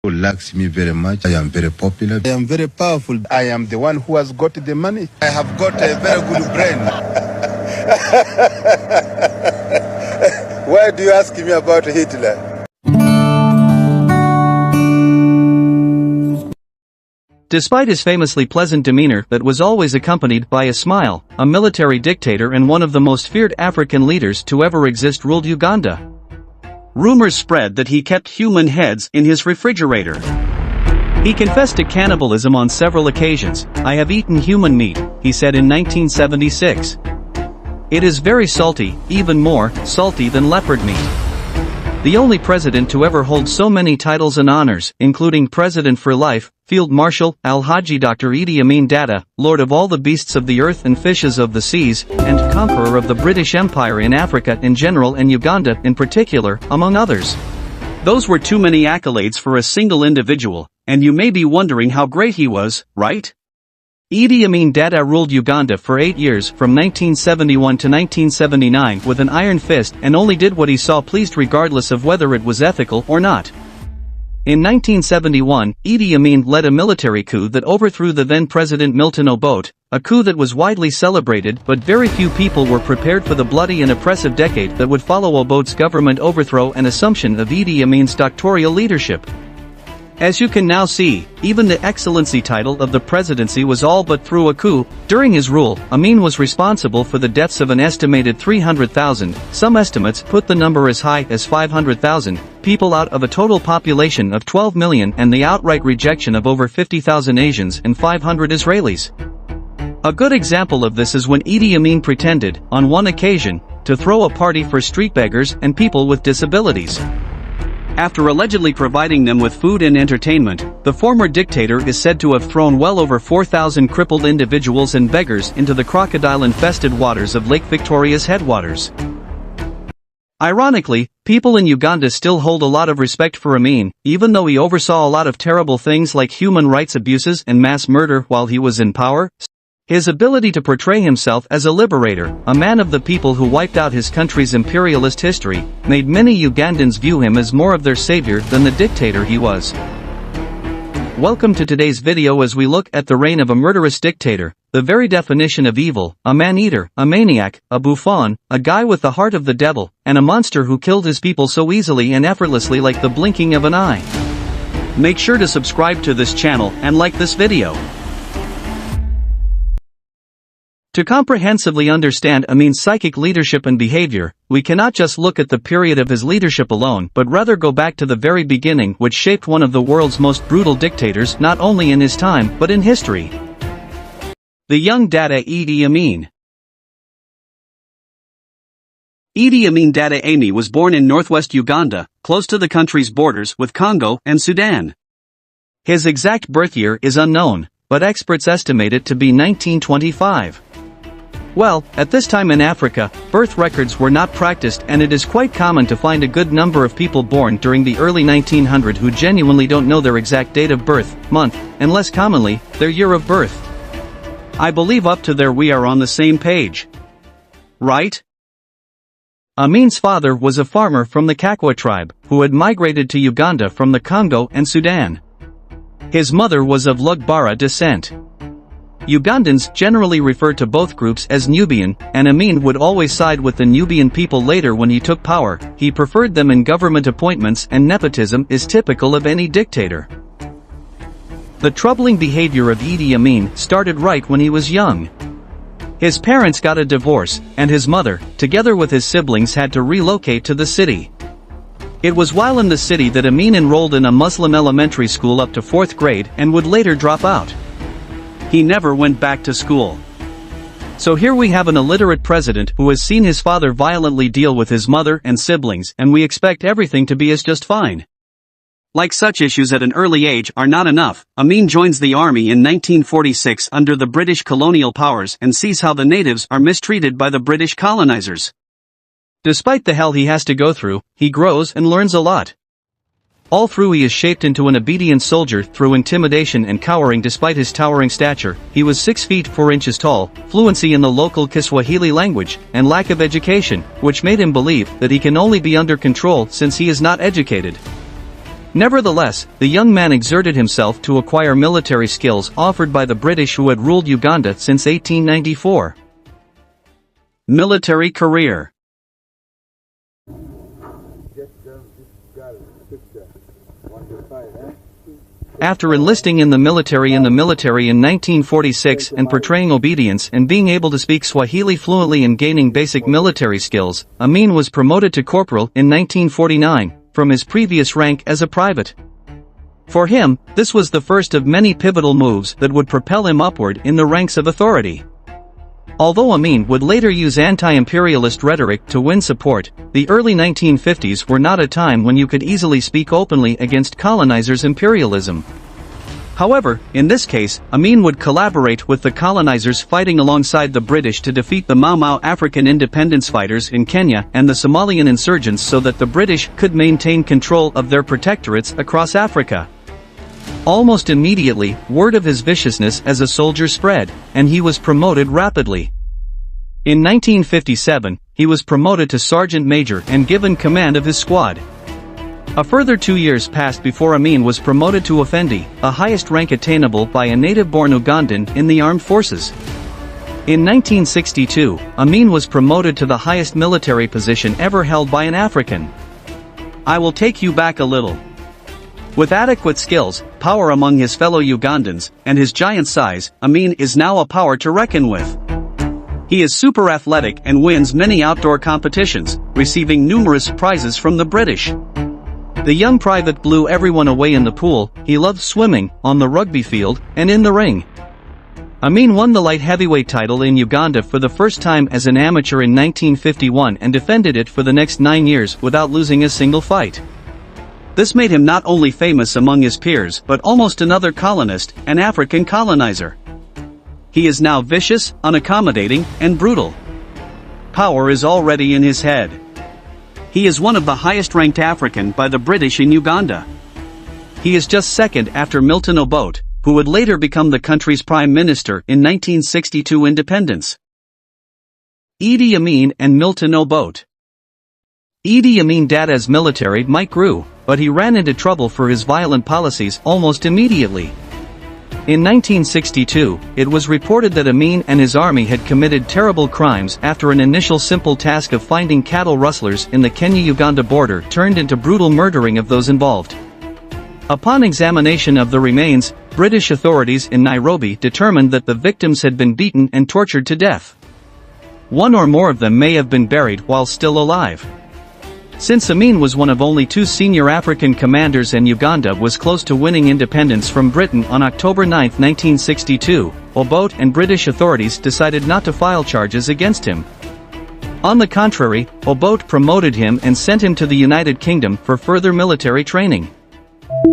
Who likes me very much. I am very popular. I am very powerful. I am the one who has got the money. I have got a very good brain. Why do you ask me about Hitler? Despite his famously pleasant demeanor that was always accompanied by a smile, a military dictator and one of the most feared African leaders to ever exist ruled Uganda. Rumors spread that he kept human heads in his refrigerator. He confessed to cannibalism on several occasions. "I have eaten human meat," he said in 1976. "It is very salty, even more salty than leopard meat." The only president to ever hold so many titles and honors, including President for Life, Field Marshal, Al-Haji Dr. Idi Amin Dada, Lord of all the beasts of the earth and fishes of the seas, and conqueror of the British Empire in Africa in general and Uganda in particular, among others. Those were too many accolades for a single individual, and you may be wondering how great he was, right? Idi Amin Dada ruled Uganda for 8 years from 1971 to 1979 with an iron fist and only did what he saw pleased regardless of whether it was ethical or not. In 1971, Idi Amin led a military coup that overthrew the then-President Milton Obote, a coup that was widely celebrated but very few people were prepared for the bloody and oppressive decade that would follow Obote's government overthrow and assumption of Idi Amin's dictatorial leadership. As you can now see, even the excellency title of the presidency was all but through a coup. During his rule, Amin was responsible for the deaths of an estimated 300,000, some estimates put the number as high as 500,000, people out of a total population of 12 million and the outright rejection of over 50,000 Asians and 500 Israelis. A good example of this is when Idi Amin pretended, on one occasion, to throw a party for street beggars and people with disabilities. After allegedly providing them with food and entertainment, the former dictator is said to have thrown well over 4,000 crippled individuals and beggars into the crocodile-infested waters of Lake Victoria's headwaters. Ironically, people in Uganda still hold a lot of respect for Amin, even though he oversaw a lot of terrible things like human rights abuses and mass murder while he was in power. His ability to portray himself as a liberator, a man of the people who wiped out his country's imperialist history, made many Ugandans view him as more of their savior than the dictator he was. Welcome to today's video as we look at the reign of a murderous dictator, the very definition of evil, a man-eater, a maniac, a buffoon, a guy with the heart of the devil, and a monster who killed his people so easily and effortlessly like the blinking of an eye. Make sure to subscribe to this channel and like this video. To comprehensively understand Amin's psychic leadership and behavior, we cannot just look at the period of his leadership alone but rather go back to the very beginning which shaped one of the world's most brutal dictators not only in his time but in history. The young Dada Idi Amin. Idi Amin Dada Ami was born in northwest Uganda, close to the country's borders with Congo and Sudan. His exact birth year is unknown, but experts estimate it to be 1925. Well, at this time in Africa, birth records were not practiced and it is quite common to find a good number of people born during the early 1900s who genuinely don't know their exact date of birth, month, and less commonly, their year of birth. I believe up to there we are on the same page. Right? Amin's father was a farmer from the Kakwa tribe, who had migrated to Uganda from the Congo and Sudan. His mother was of Lugbara descent. Ugandans generally refer to both groups as Nubian, and Amin would always side with the Nubian people later when he took power. He preferred them in government appointments and nepotism is typical of any dictator. The troubling behavior of Idi Amin started right when he was young. His parents got a divorce, and his mother, together with his siblings, had to relocate to the city. It was while in the city that Amin enrolled in a Muslim elementary school up to 4th grade and would later drop out. He never went back to school. So here we have an illiterate president who has seen his father violently deal with his mother and siblings, and we expect everything to be as just fine. Like such issues at an early age are not enough, Amin joins the army in 1946 under the British colonial powers and sees how the natives are mistreated by the British colonizers. Despite the hell he has to go through, he grows and learns a lot. All through he is shaped into an obedient soldier through intimidation and cowering despite his towering stature. He was 6 feet 4 inches tall, fluency in the local Kiswahili language, and lack of education, which made him believe that he can only be under control since he is not educated. Nevertheless, the young man exerted himself to acquire military skills offered by the British who had ruled Uganda since 1894. Military career. After enlisting in the military in 1946 and portraying obedience and being able to speak Swahili fluently and gaining basic military skills, Amin was promoted to corporal in 1949, from his previous rank as a private. For him, this was the first of many pivotal moves that would propel him upward in the ranks of authority. Although Amin would later use anti-imperialist rhetoric to win support, the early 1950s were not a time when you could easily speak openly against colonizers' imperialism. However, in this case, Amin would collaborate with the colonizers fighting alongside the British to defeat the Mau Mau African independence fighters in Kenya and the Somalian insurgents so that the British could maintain control of their protectorates across Africa. Almost immediately, word of his viciousness as a soldier spread, and he was promoted rapidly. In 1957, he was promoted to sergeant major and given command of his squad. A further 2 years passed before Amin was promoted to Effendi, the highest rank attainable by a native-born Ugandan in the armed forces. In 1962, Amin was promoted to the highest military position ever held by an African. I will take you back a little. With adequate skills, power among his fellow Ugandans, and his giant size, Amin is now a power to reckon with. He is super athletic and wins many outdoor competitions, receiving numerous prizes from the British. The young private blew everyone away in the pool. He loved swimming, on the rugby field, and in the ring. Amin won the light heavyweight title in Uganda for the first time as an amateur in 1951 and defended it for the next 9 years without losing a single fight. This made him not only famous among his peers but almost another colonist, an African colonizer. He is now vicious, unaccommodating, and brutal. Power is already in his head. He is one of the highest-ranked African by the British in Uganda. He is just second after Milton Obote, who would later become the country's prime minister in 1962 independence. Idi Amin and Milton Obote. Idi Amin Dada's military might grew, but he ran into trouble for his violent policies almost immediately. In 1962, it was reported that Amin and his army had committed terrible crimes after an initial simple task of finding cattle rustlers in the Kenya-Uganda border turned into brutal murdering of those involved. Upon examination of the remains, British authorities in Nairobi determined that the victims had been beaten and tortured to death. One or more of them may have been buried while still alive. Since Amin was one of only 2 senior African commanders and Uganda was close to winning independence from Britain on October 9, 1962, Obote and British authorities decided not to file charges against him. On the contrary, Obote promoted him and sent him to the United Kingdom for further military training.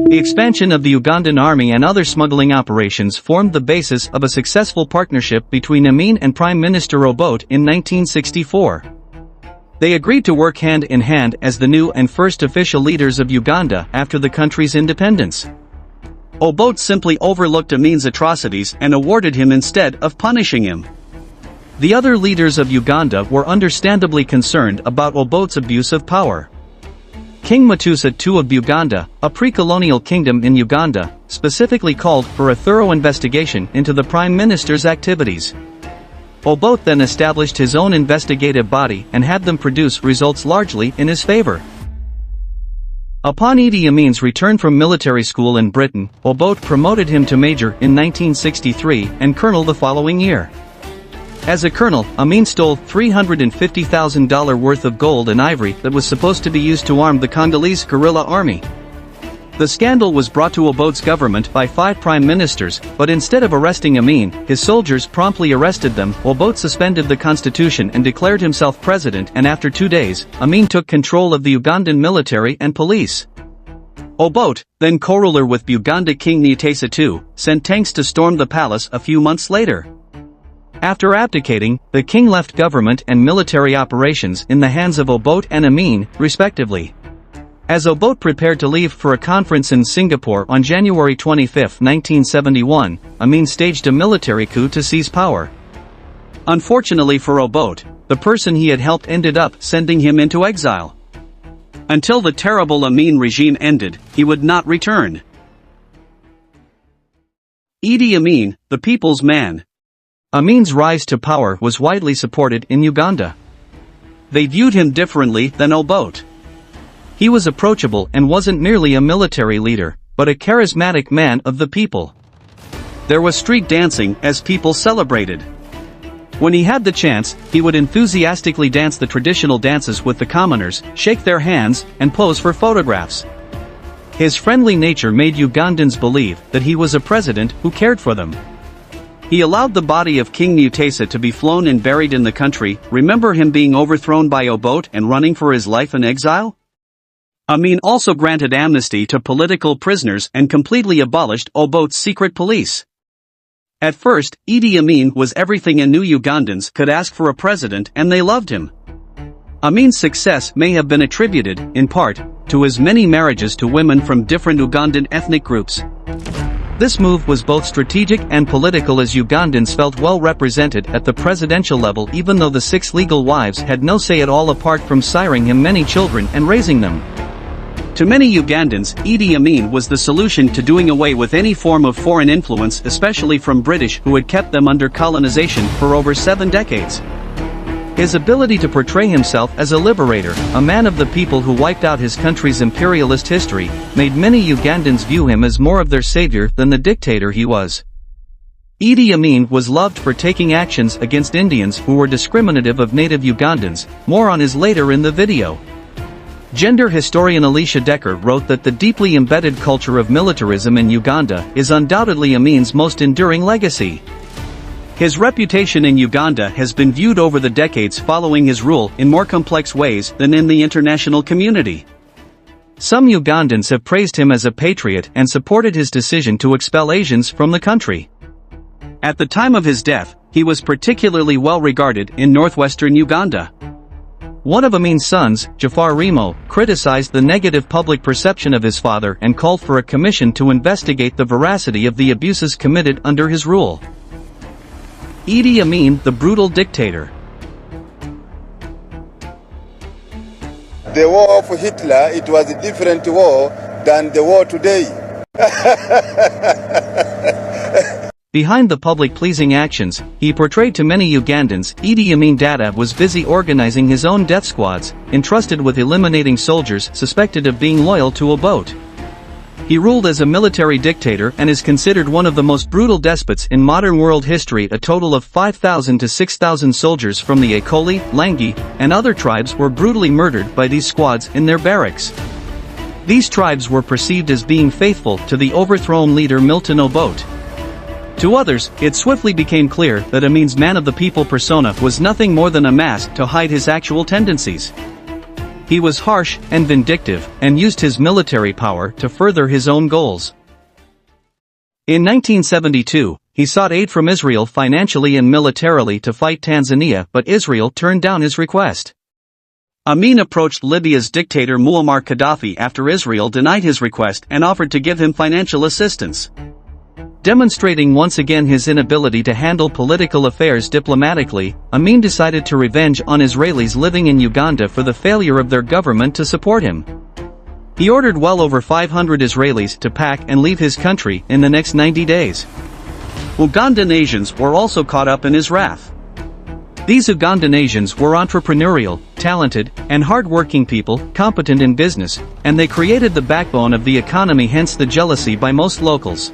The expansion of the Ugandan army and other smuggling operations formed the basis of a successful partnership between Amin and Prime Minister Obote in 1964. They agreed to work hand in hand as the new and first official leaders of Uganda after the country's independence. Obote simply overlooked Amin's atrocities and awarded him instead of punishing him. The other leaders of Uganda were understandably concerned about Obote's abuse of power. King Matusa II of Uganda, a pre-colonial kingdom in Uganda, specifically called for a thorough investigation into the Prime Minister's activities. Obote then established his own investigative body and had them produce results largely in his favor. Upon Idi Amin's return from military school in Britain, Obote promoted him to major in 1963 and colonel the following year. As a colonel, Amin stole $350,000 worth of gold and ivory that was supposed to be used to arm the Congolese guerrilla army. The scandal was brought to Obote's government by 5 prime ministers, but instead of arresting Amin, his soldiers promptly arrested them. Obote suspended the constitution and declared himself president, and after 2 days, Amin took control of the Ugandan military and police. Obote, then co-ruler with Uganda King Nyatesa II, sent tanks to storm the palace a few months later. After abdicating, the king left government and military operations in the hands of Obote and Amin, respectively. As Obote prepared to leave for a conference in Singapore on January 25, 1971, Amin staged a military coup to seize power. Unfortunately for Obote, the person he had helped ended up sending him into exile. Until the terrible Amin regime ended, he would not return. Idi Amin, the people's man. Amin's rise to power was widely supported in Uganda. They viewed him differently than Obote. He was approachable and wasn't merely a military leader, but a charismatic man of the people. There was street dancing as people celebrated. When he had the chance, he would enthusiastically dance the traditional dances with the commoners, shake their hands, and pose for photographs. His friendly nature made Ugandans believe that he was a president who cared for them. He allowed the body of King Mutesa to be flown and buried in the country. Remember him being overthrown by Obote and running for his life in exile? Amin also granted amnesty to political prisoners and completely abolished Obote's secret police. At first, Idi Amin was everything a new Ugandans could ask for a president, and they loved him. Amin's success may have been attributed, in part, to his many marriages to women from different Ugandan ethnic groups. This move was both strategic and political, as Ugandans felt well represented at the presidential level, even though the 6 legal wives had no say at all apart from siring him many children and raising them. To many Ugandans, Idi Amin was the solution to doing away with any form of foreign influence, especially from British, who had kept them under colonization for over 7 decades. His ability to portray himself as a liberator, a man of the people who wiped out his country's imperialist history, made many Ugandans view him as more of their savior than the dictator he was. Idi Amin was loved for taking actions against Indians who were discriminative of native Ugandans. More on his later in the video. Gender historian Alicia Decker wrote that the deeply embedded culture of militarism in Uganda is undoubtedly Amin's most enduring legacy. His reputation in Uganda has been viewed over the decades following his rule in more complex ways than in the international community. Some Ugandans have praised him as a patriot and supported his decision to expel Asians from the country. At the time of his death, he was particularly well regarded in northwestern Uganda. One of Amin's sons, Jafar Remo, criticized the negative public perception of his father and called for a commission to investigate the veracity of the abuses committed under his rule. Idi Amin, the brutal dictator. The war of Hitler, it was a different war than the war today. Behind the public-pleasing actions he portrayed to many Ugandans, Idi Amin Dada was busy organizing his own death squads, entrusted with eliminating soldiers suspected of being loyal to Obote. He ruled as a military dictator and is considered one of the most brutal despots in modern world history. A total of 5,000 to 6,000 soldiers from the Akoli, Langi, and other tribes were brutally murdered by these squads in their barracks. These tribes were perceived as being faithful to the overthrown leader Milton Obote. To others, it swiftly became clear that Amin's man-of-the-people persona was nothing more than a mask to hide his actual tendencies. He was harsh and vindictive, and used his military power to further his own goals. In 1972, he sought aid from Israel financially and militarily to fight Tanzania, but Israel turned down his request. Amin approached Libya's dictator Muammar Gaddafi after Israel denied his request and offered to give him financial assistance. Demonstrating once again his inability to handle political affairs diplomatically, Amin decided to revenge on Israelis living in Uganda for the failure of their government to support him. He ordered well over 500 Israelis to pack and leave his country in the next 90 days. Ugandan Asians were also caught up in his wrath. These Ugandan Asians were entrepreneurial, talented, and hard-working people, competent in business, and they created the backbone of the economy, hence the jealousy by most locals.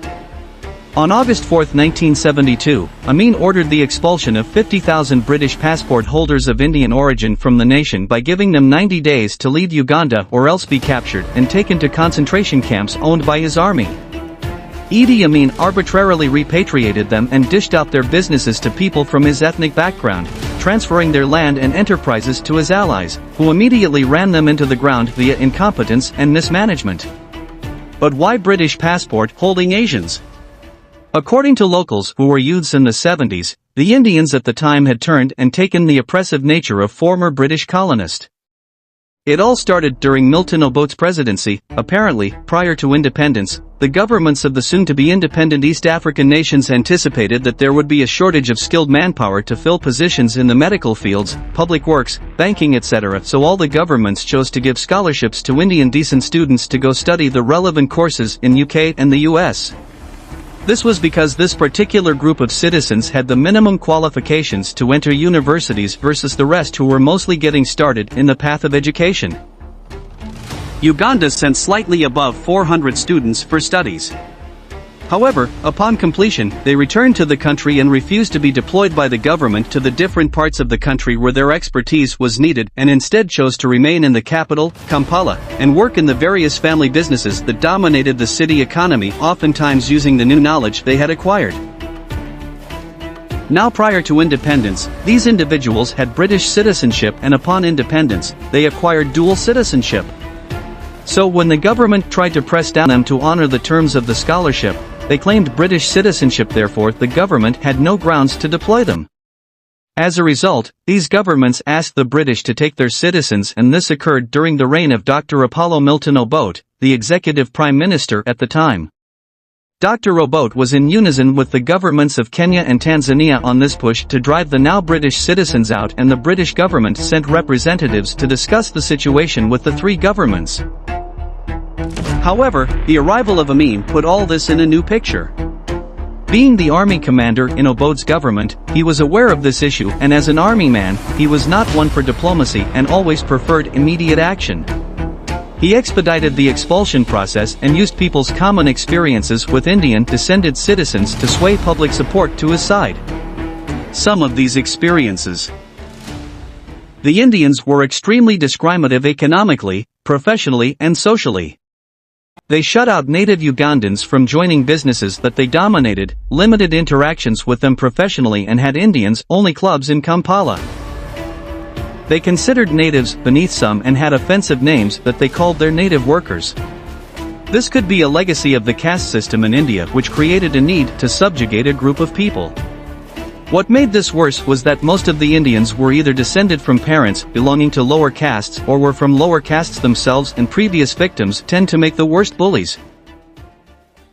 On August 4, 1972, Amin ordered the expulsion of 50,000 British passport holders of Indian origin from the nation by giving them 90 days to leave Uganda or else be captured and taken to concentration camps owned by his army. Idi Amin arbitrarily repatriated them and dished out their businesses to people from his ethnic background, transferring their land and enterprises to his allies, who immediately ran them into the ground via incompetence and mismanagement. But why British passport holding Asians? According to locals who were youths in the 70s, the Indians at the time had turned and taken the oppressive nature of former British colonists. It all started during Milton Obote's presidency. Apparently, prior to independence, the governments of the soon-to-be independent East African nations anticipated that there would be a shortage of skilled manpower to fill positions in the medical fields, public works, banking etc. So all the governments chose to give scholarships to Indian decent students to go study the relevant courses in UK and the US. This was because this particular group of citizens had the minimum qualifications to enter universities versus the rest who were mostly getting started in the path of education. Uganda sent slightly above 400 students for studies. However, upon completion, they returned to the country and refused to be deployed by the government to the different parts of the country where their expertise was needed and instead chose to remain in the capital, Kampala, and work in the various family businesses that dominated the city economy, oftentimes using the new knowledge they had acquired. Now prior to independence, these individuals had British citizenship and upon independence, they acquired dual citizenship. So when the government tried to press down them to honor the terms of the scholarship, they claimed British citizenship, therefore the government had no grounds to deploy them. As a result, these governments asked the British to take their citizens, and this occurred during the reign of Dr. Apollo Milton Obote, the executive prime minister at the time. Dr. Obote was in unison with the governments of Kenya and Tanzania on this push to drive the now British citizens out, and the British government sent representatives to discuss the situation with the three governments. However, the arrival of Amin put all this in a new picture. Being the army commander in Obote's government, he was aware of this issue, and as an army man, he was not one for diplomacy and always preferred immediate action. He expedited the expulsion process and used people's common experiences with Indian-descended citizens to sway public support to his side. Some of these experiences. The Indians were extremely discriminative economically, professionally and socially. They shut out native Ugandans from joining businesses that they dominated, limited interactions with them professionally, and had Indians-only clubs in Kampala. They considered natives beneath some and had offensive names that they called their native workers. This could be a legacy of the caste system in India, which created a need to subjugate a group of people. What made this worse was that most of the Indians were either descended from parents belonging to lower castes or were from lower castes themselves, and previous victims tend to make the worst bullies.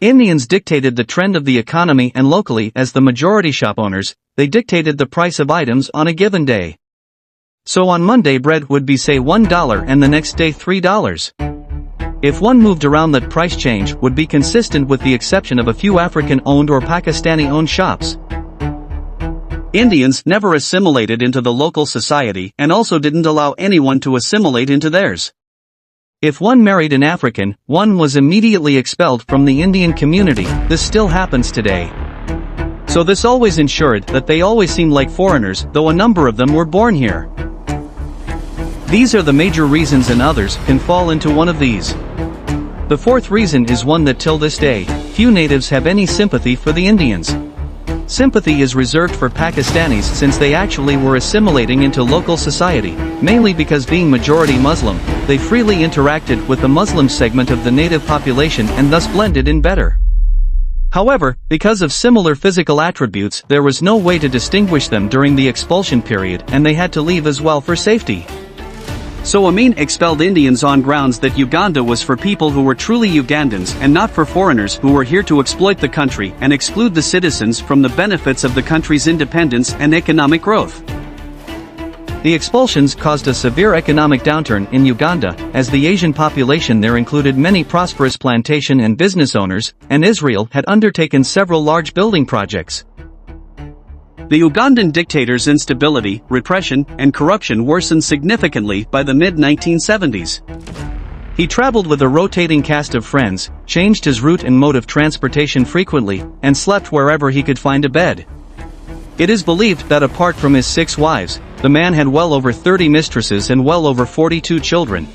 Indians dictated the trend of the economy, and locally, as the majority shop owners, they dictated the price of items on a given day. So on Monday bread would be say $1 and the next day $3. If one moved around, that price change would be consistent with the exception of a few African-owned or Pakistani-owned shops. Indians never assimilated into the local society and also didn't allow anyone to assimilate into theirs. If one married an African, one was immediately expelled from the Indian community. This still happens today. So this always ensured that they always seemed like foreigners, though a number of them were born here. These are the major reasons, and others can fall into one of these. The fourth reason is one that till this day, few natives have any sympathy for the Indians. Sympathy is reserved for Pakistanis since they actually were assimilating into local society, mainly because being majority Muslim, they freely interacted with the Muslim segment of the native population and thus blended in better. However, because of similar physical attributes, there was no way to distinguish them during the expulsion period, and they had to leave as well for safety. So Amin expelled Indians on grounds that Uganda was for people who were truly Ugandans and not for foreigners who were here to exploit the country and exclude the citizens from the benefits of the country's independence and economic growth. The expulsions caused a severe economic downturn in Uganda, as the Asian population there included many prosperous plantation and business owners, and Israel had undertaken several large building projects. The Ugandan dictator's instability, repression, and corruption worsened significantly by the mid-1970s. He traveled with a rotating cast of friends, changed his route and mode of transportation frequently, and slept wherever he could find a bed. It is believed that apart from his 6 wives, the man had well over 30 mistresses and well over 42 children.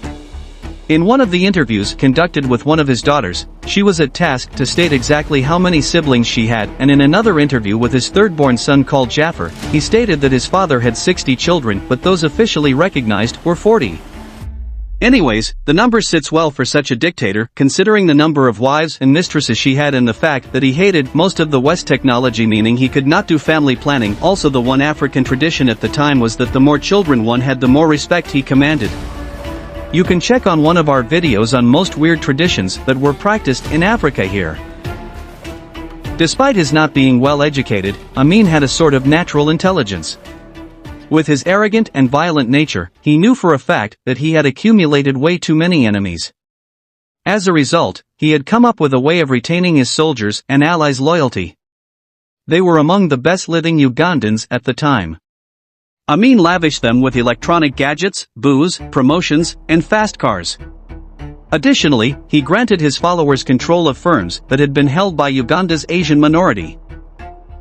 In one of the interviews conducted with one of his daughters, she was at task to state exactly how many siblings she had, and in another interview with his third-born son called Jaffer, he stated that his father had 60 children, but those officially recognized were 40. Anyways, the number sits well for such a dictator, considering the number of wives and mistresses she had and the fact that he hated most of the West technology, meaning he could not do family planning. Also, the one African tradition at the time was that the more children one had, the more respect he commanded. You can check on one of our videos on most weird traditions that were practiced in Africa here. Despite his not being well educated, Amin had a sort of natural intelligence. With his arrogant and violent nature, he knew for a fact that he had accumulated way too many enemies. As a result, he had come up with a way of retaining his soldiers and allies' loyalty. They were among the best living Ugandans at the time. Amin lavished them with electronic gadgets, booze, promotions, and fast cars. Additionally, he granted his followers control of firms that had been held by Uganda's Asian minority.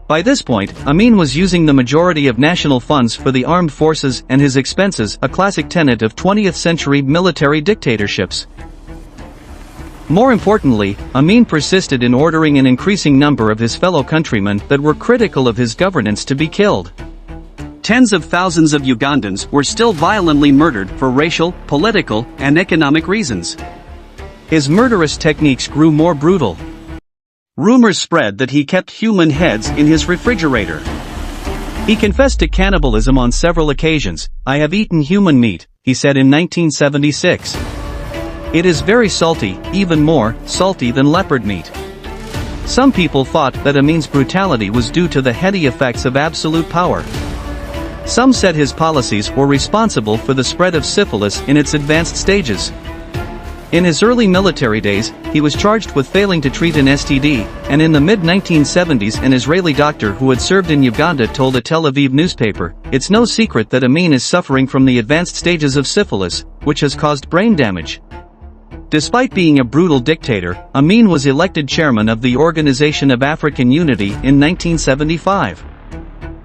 By this point, Amin was using the majority of national funds for the armed forces and his expenses, a classic tenet of 20th-century military dictatorships. More importantly, Amin persisted in ordering an increasing number of his fellow countrymen that were critical of his governance to be killed. Tens of thousands of Ugandans were still violently murdered for racial, political, and economic reasons. His murderous techniques grew more brutal. Rumors spread that he kept human heads in his refrigerator. He confessed to cannibalism on several occasions. "I have eaten human meat," he said in 1976. "It is very salty, even more salty than leopard meat." Some people thought that Amin's brutality was due to the heady effects of absolute power. Some said his policies were responsible for the spread of syphilis in its advanced stages. In his early military days, he was charged with failing to treat an STD, and in the mid-1970s an Israeli doctor who had served in Uganda told a Tel Aviv newspaper, "It's no secret that Amin is suffering from the advanced stages of syphilis, which has caused brain damage." Despite being a brutal dictator, Amin was elected chairman of the Organization of African Unity in 1975.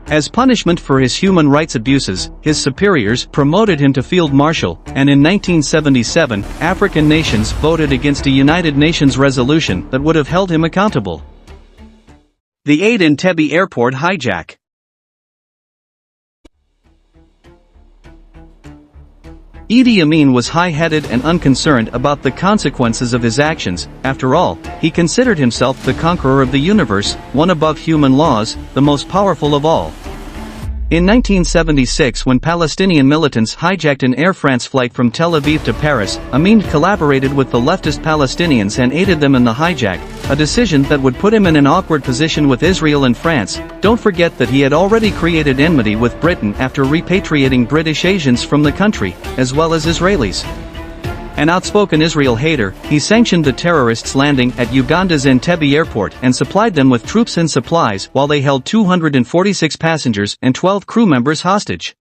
As punishment for his human rights abuses, his superiors promoted him to field marshal, and in 1977, African nations voted against a United Nations resolution that would have held him accountable. The Aid Entebbe Airport hijack. Idi Amin was high-headed and unconcerned about the consequences of his actions. After all, he considered himself the conqueror of the universe, one above human laws, the most powerful of all. In 1976, when Palestinian militants hijacked an Air France flight from Tel Aviv to Paris, Amin collaborated with the leftist Palestinians and aided them in the hijack, a decision that would put him in an awkward position with Israel and France. Don't forget that he had already created enmity with Britain after repatriating British Asians from the country, as well as Israelis. An outspoken Israel hater, he sanctioned the terrorists landing at Uganda's Entebbe airport and supplied them with troops and supplies while they held 246 passengers and 12 crew members hostage.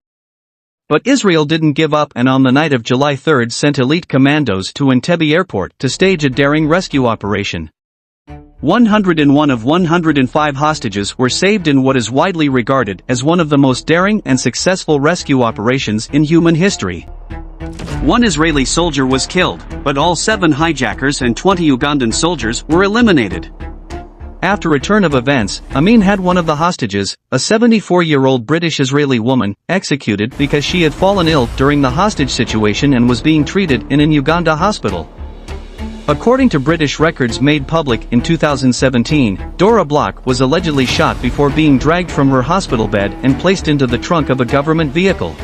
But Israel didn't give up and on the night of July 3 sent elite commandos to Entebbe airport to stage a daring rescue operation. 101 of 105 hostages were saved in what is widely regarded as one of the most daring and successful rescue operations in human history. One Israeli soldier was killed, but all 7 hijackers and 20 Ugandan soldiers were eliminated. After a turn of events, Amin had one of the hostages, a 74-year-old British-Israeli woman, executed because she had fallen ill during the hostage situation and was being treated in an Uganda hospital. According to British records made public in 2017, Dora Block was allegedly shot before being dragged from her hospital bed and placed into the trunk of a government vehicle.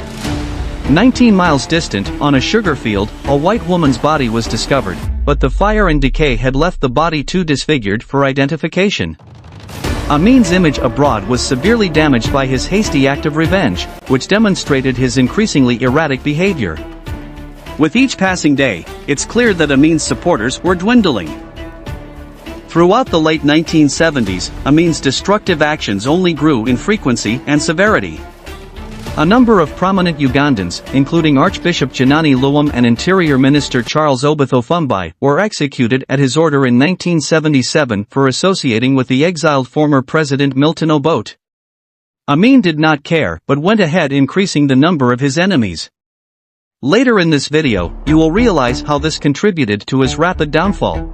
19 miles distant, on a sugar field, a white woman's body was discovered, but the fire and decay had left the body too disfigured for identification. Amin's image abroad was severely damaged by his hasty act of revenge, which demonstrated his increasingly erratic behavior. With each passing day, it's clear that Amin's supporters were dwindling. Throughout the late 1970s, Amin's destructive actions only grew in frequency and severity. A number of prominent Ugandans, including Archbishop Chinani Luwum and Interior Minister Charles Obitho Fumbai, were executed at his order in 1977 for associating with the exiled former President Milton Obote. Amin did not care but went ahead increasing the number of his enemies. Later in this video, you will realize how this contributed to his rapid downfall.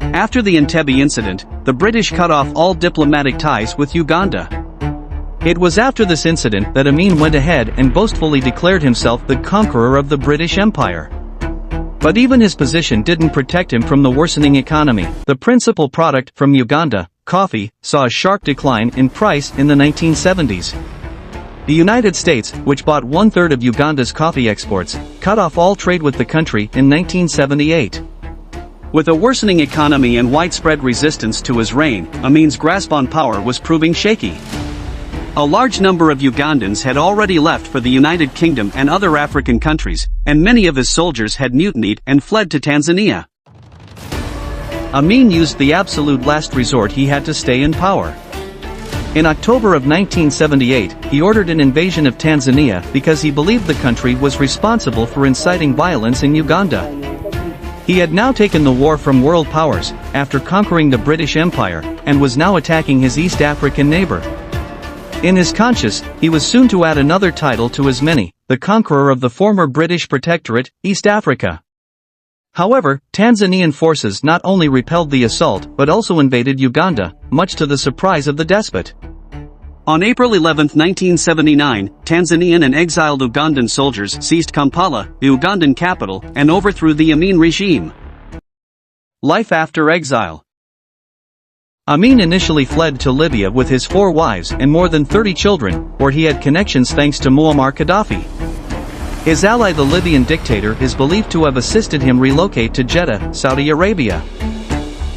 After the Entebbe incident, the British cut off all diplomatic ties with Uganda. It was after this incident that Amin went ahead and boastfully declared himself the conqueror of the British Empire. But even his position didn't protect him from the worsening economy. The principal product from Uganda, coffee, saw a sharp decline in price in the 1970s. The United States, which bought one-third of Uganda's coffee exports, cut off all trade with the country in 1978. With a worsening economy and widespread resistance to his reign, Amin's grasp on power was proving shaky. A large number of Ugandans had already left for the United Kingdom and other African countries, and many of his soldiers had mutinied and fled to Tanzania. Amin used the absolute last resort he had to stay in power. In October of 1978, he ordered an invasion of Tanzania because he believed the country was responsible for inciting violence in Uganda. He had now taken the war from world powers, after conquering the British Empire, and was now attacking his East African neighbor. In his conscience, he was soon to add another title to his many, the conqueror of the former British protectorate, East Africa. However, Tanzanian forces not only repelled the assault but also invaded Uganda, much to the surprise of the despot. On April 11, 1979, Tanzanian and exiled Ugandan soldiers seized Kampala, the Ugandan capital, and overthrew the Amin regime. Life after exile. Amin initially fled to Libya with his 4 wives and more than 30 children, where he had connections thanks to Muammar Gaddafi. His ally, the Libyan dictator, is believed to have assisted him relocate to Jeddah, Saudi Arabia.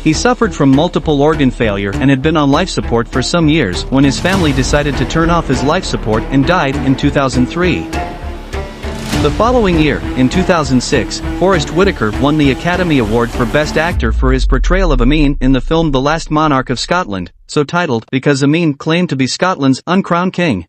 He suffered from multiple organ failure and had been on life support for some years when his family decided to turn off his life support and died in 2003. The following year, in 2006, Forrest Whitaker won the Academy Award for Best Actor for his portrayal of Amin in the film The Last Monarch of Scotland, so titled because Amin claimed to be Scotland's uncrowned king.